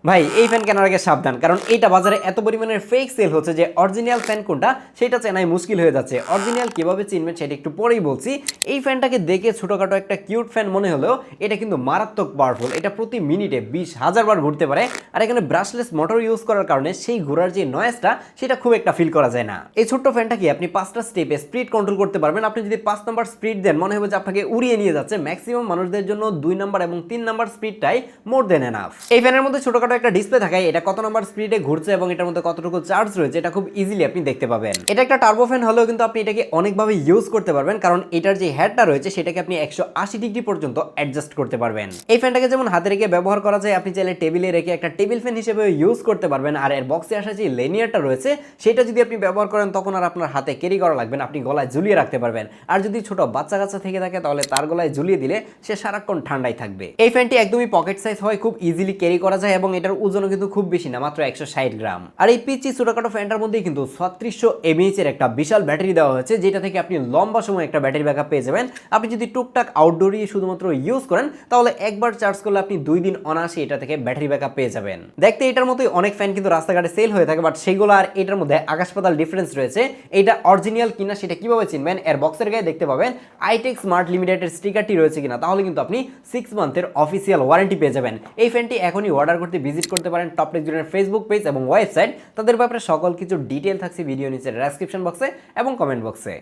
ভাই এই ফ্যান কেনার আগে সাবধান, কারণ এটা বাজারে এত পরিমাণের ফেক সেল হচ্ছে যে অরিজিনাল ফ্যান কোনটা সেটা চেনাই মুশকিল হয়ে যাচ্ছে। অরিজিনাল কিভাবে চিনবেন সেটা একটু পরেই বলছি। এই ফ্যানটাকে দেখে ছোটখাটো একটা কিউট ফ্যান মনে হলেও এটা কিন্তু মারাত্মক পাওয়ারফুল। এটা প্রতি মিনিটে 20,000 বার ঘুরতে পারে, আর এখানে ব্রাশলেস মোটর ইউজ করার কারণে সেই ঘোরার যে নয়েজটা সেটা খুব একটা ফিল করা যায় না। এই ছোট্ট ফ্যানটাকে আপনি 5টা স্টেপে স্পিড কন্ট্রোল করতে পারবেন। আপনি যদি 5 নাম্বার স্পিড দেন মনে হবে যে আপনাকে উড়িয়ে নিয়ে যাচ্ছে। ম্যাক্সিমাম মানুষদের জন্য 2 নাম্বার এবং 3 নাম্বার স্পিডটাই মোর দেন এনাফ। এই ফ্যানের মধ্যে ছোটখাটো একটা ডিসপ্লে থাকায় এটা কত নাম্বার স্পিডে ঘুরছে এবং এটার মধ্যে কতটুকু চার্জ রয়েছে এটা খুব ইজিলি আপনি দেখতে পাবেন। এটা একটা টার্বো ফ্যান হলেও কিন্তু আপনি এটাকে অনেকভাবে ইউজ করতে পারবেন, কারণ এটার যে হেডটা রয়েছে সেটাকে আপনি 180 ডিগ্রি পর্যন্ত অ্যাডজাস্ট করতে পারবেন। এই ফ্যানটাকে যেমন হাতে রেখে ব্যবহার করা যায়, আপনি চাইলে টেবিলে রেখে একটা টেবিল ফ্যান হিসেবে ইউজ করতে পারবেন। আর এর বক্সে আসা যে লেনিয়ারটা রয়েছে সেটা যদি আপনি ব্যবহার করেন তখন আর আপনার হাতে ক্যারি করা লাগবে না, আপনি গলায় ঝুলিয়ে রাখতে পারবেন। আর যদি ছোট বাচ্চা কাচ্চা থেকে থাকে তাহলে তার গলায় ঝুলিয়ে দিলে সে সারাক্ষণ ঠান্ডায় থাকবে। এই ফ্যানটি একদমই পকেট সাইজ হয়, খুব ইজিলি ক্যারি করা যায় এবং এটার ওজনও কিন্তু খুব বেশি না, মাত্র 160 গ্রাম। আর এই পিচি ছোটখাটো ফ্যানটার মধ্যে কিন্তু 3600 এমএএইচ এর একটা বিশাল ব্যাটারি দেওয়া হয়েছে, যেটা থেকে আপনি লম্বা সময় একটা ব্যাটারি ব্যাকআপ পেয়ে যাবেন। আপনি যদি টুকটাক আউটডোরে শুধুমাত্র ইউজ করেন তাহলে একবার চার্জ করলে আপনি 2 দিন অনায়াসে এটা থেকে ব্যাটারি ব্যাকআপ পেয়ে যাবেন। দেখতে এটার মতোই অনেক ফ্যান কিন্তু রাস্তাঘাটে সেল হয়ে থাকে, বাট সেগুলো আর এটার মধ্যে আকাশ পাতাল ডিফারেন্স রয়েছে। এটা অরিজিনাল কিনা সেটা কিভাবে চিনবেন? এর বক্সের গায়ে দেখতে পাবেন আইটেক স্মার্ট লিমিটেডের স্টিকারটি রয়েছে কিনা, তাহলে কিন্তু আপনি 6 মান্থের অফিসিয়াল ওয়ারেন্টি পেয়ে যাবেন। এই ফ্যানটি এখনই অর্ডার করতে ভিজিট করতে পারেন টপটেক জোনের ফেসবুক পেজ এবং ওয়েবসাইট। তাদের ব্যাপারে সকল কিছু ডিটেল থাকছে ভিডিও নিচে ডেসক্রিপশন বক্সে এবং কমেন্ট বক্সে।